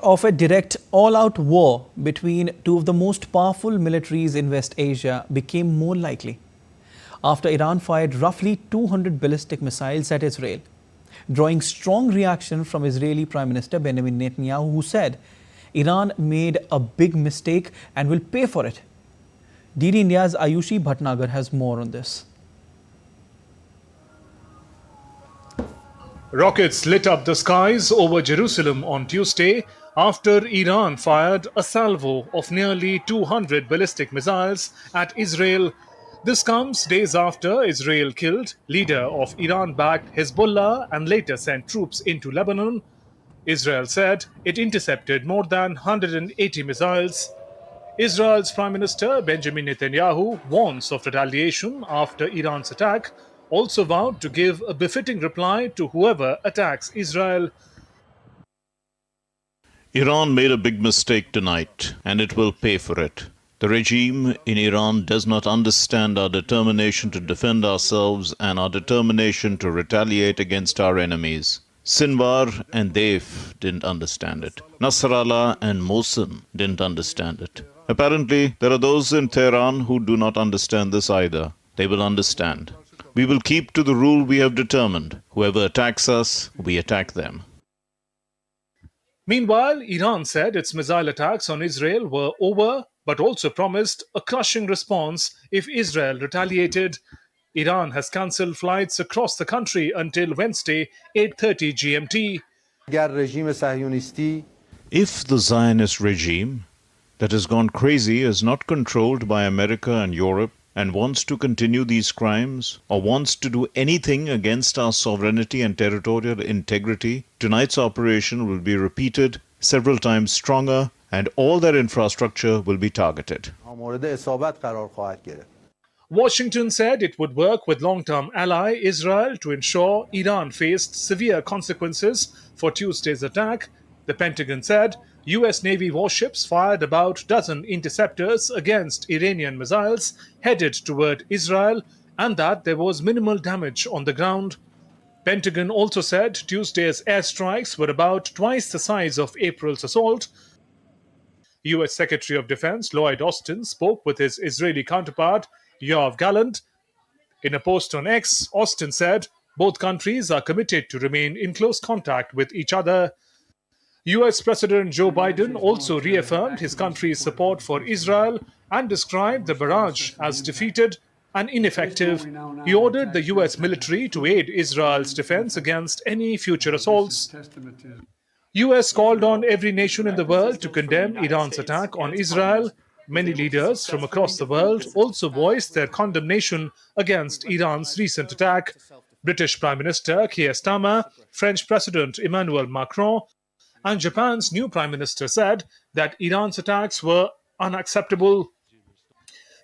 Of a direct all-out war between two of the most powerful militaries in West Asia became more likely after Iran fired roughly 200 ballistic missiles at Israel, drawing strong reaction from Israeli Prime Minister Benjamin Netanyahu, who said Iran made a big mistake and will pay for it. DD India's Ayushi Bhatnagar has more on this. Rockets lit up the skies over Jerusalem on Tuesday after Iran fired a salvo of nearly 200 ballistic missiles at Israel. This comes days after Israel killed leader of Iran-backed Hezbollah and later sent troops into Lebanon. Israel said it intercepted more than 180 missiles. Israel's Prime Minister Benjamin Netanyahu warns of retaliation after Iran's attack, also vowed to give a befitting reply to whoever attacks Israel. Iran made a big mistake tonight, and it will pay for it. The regime in Iran does not understand our determination to defend ourselves and our determination to retaliate against our enemies. Sinwar and Deif didn't understand it. Nasrallah and Mosul didn't understand it. Apparently, there are those in Tehran who do not understand this either. They will understand. We will keep to the rule we have determined. Whoever attacks us, we attack them. Meanwhile, Iran said its missile attacks on Israel were over, but also promised a crushing response if Israel retaliated. Iran has cancelled flights across the country until Wednesday, 8:30 GMT. If the Zionist regime that has gone crazy is not controlled by America and Europe and wants to continue these crimes or wants to do anything against our sovereignty and territorial integrity, tonight's operation will be repeated several times stronger and all their infrastructure will be targeted. Washington said it would work with long-term ally Israel to ensure Iran faced severe consequences for Tuesday's attack. The Pentagon said US Navy warships fired about a dozen interceptors against Iranian missiles headed toward Israel and that there was minimal damage on the ground. Pentagon also said Tuesday's airstrikes were about twice the size of April's assault. US Secretary of Defense Lloyd Austin spoke with his Israeli counterpart Yoav Gallant. In a post on X, Austin said both countries are committed to remain in close contact with each other. US President Joe Biden also reaffirmed his country's support for Israel and described the barrage as defeated and ineffective. He ordered the US military to aid Israel's defense against any future assaults. US called on every nation in the world to condemn Iran's attack on Israel. Many leaders from across the world also voiced their condemnation against Iran's recent attack. British Prime Minister Keir Starmer, French President Emmanuel Macron, and Japan's new Prime Minister said that Iran's attacks were unacceptable.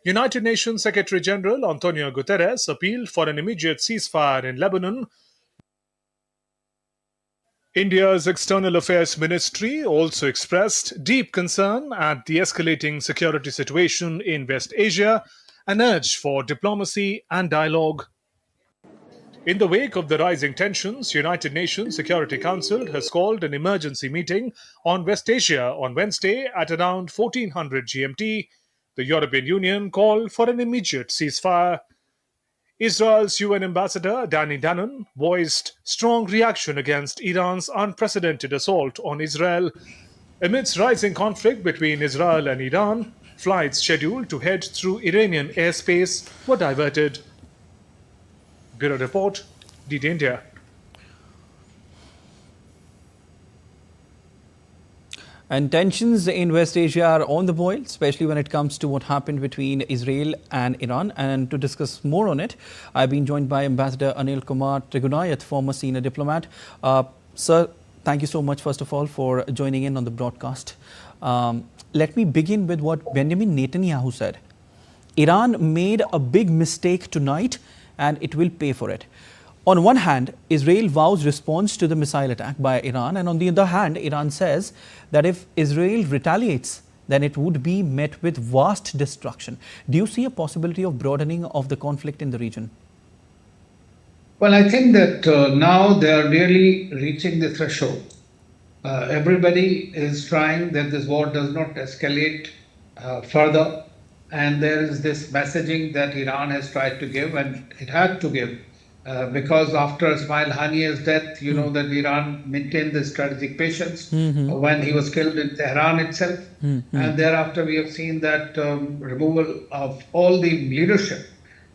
United Nations Secretary General Antonio Guterres appealed for an immediate ceasefire in Lebanon. India's External Affairs Ministry also expressed deep concern at the escalating security situation in West Asia and urged for diplomacy and dialogue. In the wake of the rising tensions, United Nations Security Council has called an emergency meeting on West Asia on Wednesday at around 1400 GMT. The European Union called for an immediate ceasefire. Israel's UN ambassador Danny Danon voiced strong reaction against Iran's unprecedented assault on Israel. Amidst rising conflict between Israel and Iran, flights scheduled to head through Iranian airspace were diverted. Bureau Report, DD India. And tensions in West Asia are on the boil, especially when it comes to what happened between Israel and Iran. And to discuss more on it, I've been joined by Ambassador Anil Kumar Trigunayat, former senior diplomat. Sir, thank you so much, first of all, for joining in on the broadcast. Let me begin with what Benjamin Netanyahu said. Iran made a big mistake tonight and it will pay for it. On one hand, Israel vows response to the missile attack by Iran, and on the other hand, Iran says that if Israel retaliates, then it would be met with vast destruction. Do you see a possibility of broadening of the conflict in the region? Well, I think that now they are really reaching the threshold. Everybody is trying that this war does not escalate further. And there is this messaging that Iran has tried to give, and it had to give, because after Ismail Haniyeh's death, you know that Iran maintained the strategic patience when he was killed in Tehran itself. And thereafter, we have seen that removal of all the leadership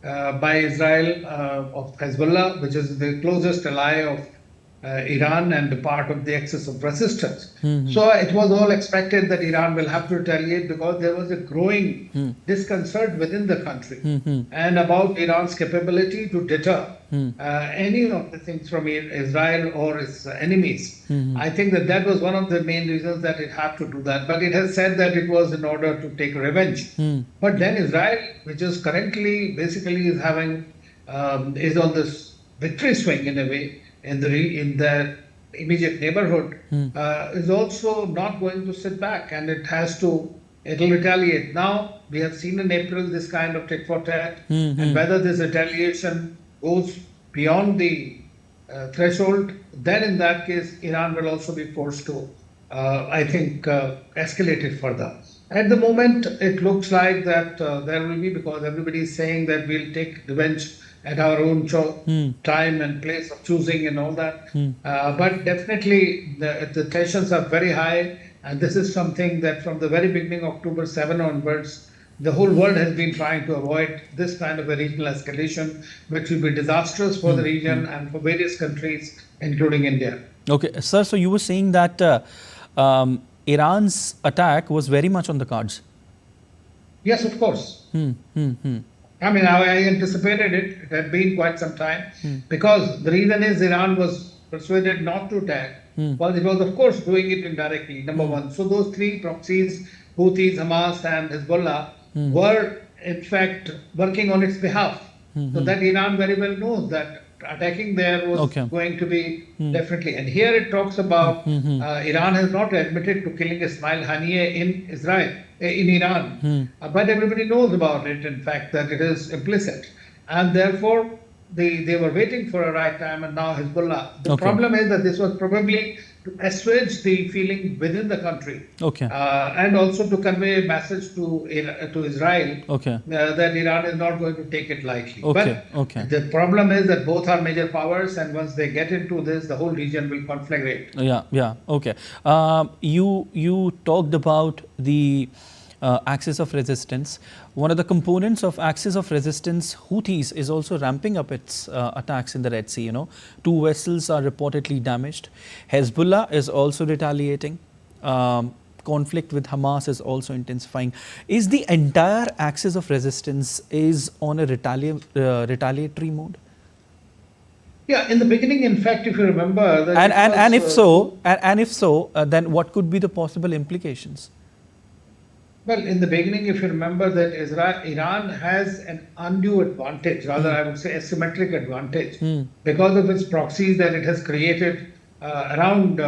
by Israel of Hezbollah, which is the closest ally of Iran and a part of the axis of resistance. So it was all expected that Iran will have to retaliate, because there was a growing disconcert within the country and about Iran's capability to deter any of the things from Israel or its enemies. I think that was one of the main reasons that it had to do that. But it has said that it was in order to take revenge. But then Israel, which is currently basically is having is on this victory swing in a way, in the immediate neighborhood, is also not going to sit back, and it'll retaliate. Now, we have seen in April this kind of tit for tat, and whether this retaliation goes beyond the threshold, then in that case, Iran will also be forced to, I think, escalate it further. At the moment, it looks like that there will be, because everybody is saying that we'll take revenge at our own time and place of choosing and all that. But definitely the tensions are very high, and this is something that from the very beginning, October 7 onwards, the whole world has been trying to avoid this kind of a regional escalation, which will be disastrous for the region and for various countries, including India. Okay, sir, so you were saying that Iran's attack was very much on the cards. Yes, of course. I mean, I anticipated it. It had been quite some time, because the reason is Iran was persuaded not to attack. Well, it was, of course, doing it indirectly, number one. So those three proxies, Houthis, Hamas, and Hezbollah, were in fact working on its behalf. So that Iran very well knows that attacking there was going to be definitely. And here it talks about Iran has not admitted to killing Ismail Haniyeh in Israel. In Iran, but everybody knows about it, in fact, that it is implicit, and therefore they were waiting for a right time, and now Hezbollah. The problem is that this was probably to assuage the feeling within the country, and also to convey a message to Israel that Iran is not going to take it lightly. But the problem is that both are major powers, and once they get into this, the whole region will conflagrate. You talked about the axis of resistance. One of the components of axis of resistance, Houthis, is also ramping up its attacks in the Red Sea. 2 vessels are reportedly damaged. Hezbollah is also retaliating. Conflict with Hamas is also intensifying. Is the entire axis of resistance is on a retaliatory mode? Yeah, in the beginning, in fact, if you remember, that and if so, then what could be the possible implications? Well, in the beginning, if you remember, that Iran has an undue advantage, rather I would say asymmetric advantage, because of its proxies that it has created around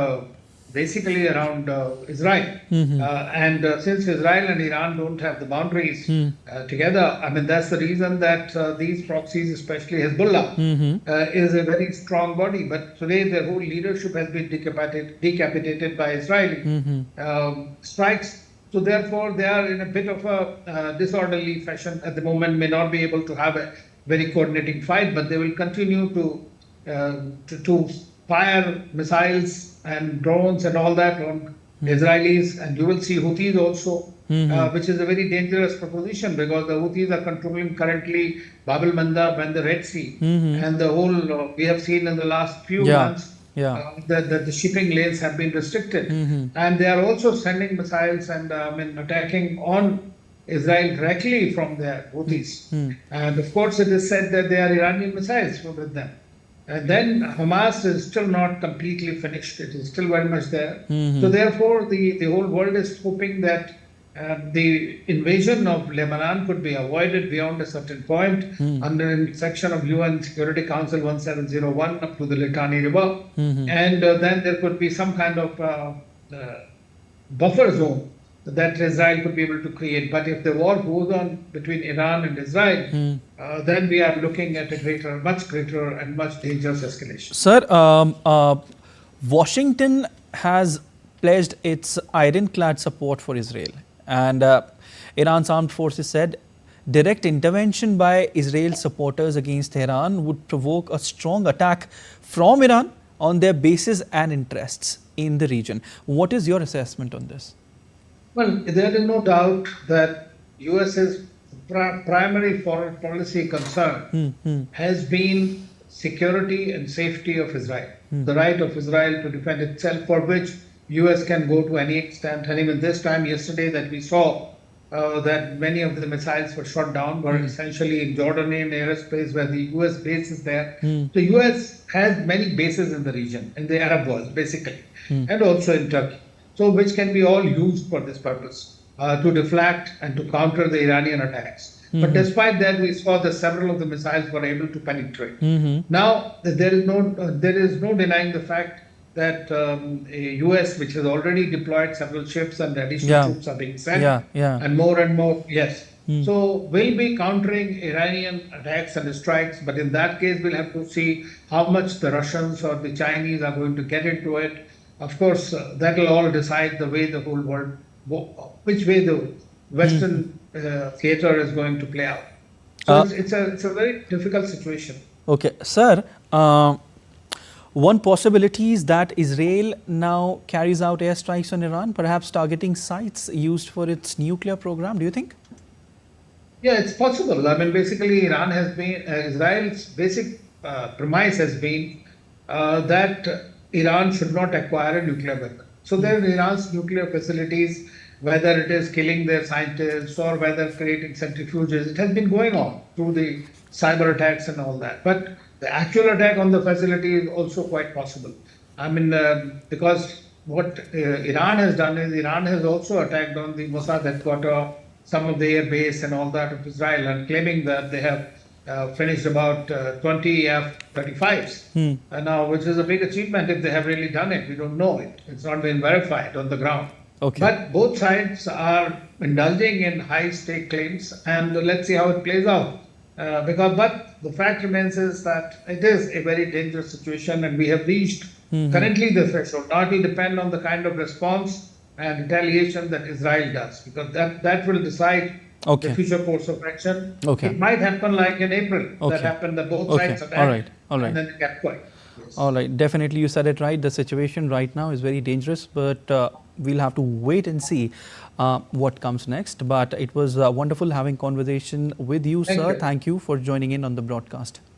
Israel. And since Israel and Iran don't have the boundaries together, I mean, that's the reason that these proxies, especially Hezbollah, is a very strong body. But today, their whole leadership has been decapitated by Israeli strikes. So therefore, they are in a bit of a disorderly fashion at the moment, may not be able to have a very coordinating fight, but they will continue to fire missiles and drones and all that on Israelis. And you will see Houthis also, which is a very dangerous proposition, because the Houthis are controlling currently Bab el-Mandab and the Red Sea. And the whole, we have seen in the last few months, that the shipping lanes have been restricted, and they are also sending missiles and attacking on Israel directly from their Houthis. And of course, it is said that they are Iranian missiles with them. And then Hamas is still not completely finished; it is still very much there. So therefore, the whole world is hoping that the invasion of Lebanon could be avoided beyond a certain point under a section of UN Security Council 1701 up to the Litani River. And then there could be some kind of buffer zone that Israel could be able to create. But if the war goes on between Iran and Israel, then we are looking at a much greater and much dangerous escalation. Sir, Washington has pledged its ironclad support for Israel. And Iran's armed forces said direct intervention by Israel's supporters against Tehran would provoke a strong attack from Iran on their bases and interests in the region. What is your assessment on this? Well, there is no doubt that US's primary foreign policy concern has been security and safety of Israel, the right of Israel to defend itself, for which US can go to any extent. And even this time, yesterday, that we saw that many of the missiles were shot down were essentially in Jordanian airspace, where the US base is there. The US has many bases in the region, in the Arab world, basically, and also in Turkey. So which can be all used for this purpose, to deflect and to counter the Iranian attacks. But despite that, we saw that several of the missiles were able to penetrate. Now, there is no denying the fact that US, which has already deployed several ships and additional troops are being sent, and more, yes. So we'll be countering Iranian attacks and strikes, but in that case, we'll have to see how much the Russians or the Chinese are going to get into it. Of course, that will all decide the way the whole world, which way the Western theater is going to play out. So it's a very difficult situation. Okay, sir. One possibility is that Israel now carries out airstrikes on Iran, perhaps targeting sites used for its nuclear program. Do you think? Yeah, it's possible. I mean, basically, Iran has been Israel's basic premise has been that Iran should not acquire a nuclear weapon. So there are Iran's nuclear facilities, whether it is killing their scientists or whether creating centrifuges, it has been going on through the cyber attacks and all that. But the actual attack on the facility is also quite possible. I mean, because what Iran has done is Iran has also attacked on the Mossad headquarters, some of the air base and all that of Israel, and claiming that they have finished about 20 F-35s now, which is a big achievement if they have really done it. We don't know it. It's not been verified on the ground. Okay. But both sides are indulging in high-stake claims, and let's see how it plays out. But the fact remains is that it is a very dangerous situation, and we have reached currently the threshold. Now it will depend on the kind of response and retaliation that Israel does, because that will decide the future course of action. It might happen like in April. That happened, that both sides attacked, and then it kept quiet. Yes. All right, definitely you said it right. The situation right now is very dangerous, but we'll have to wait and see what comes next. But it was wonderful having conversation with you, sir. Thank you for joining in on the broadcast.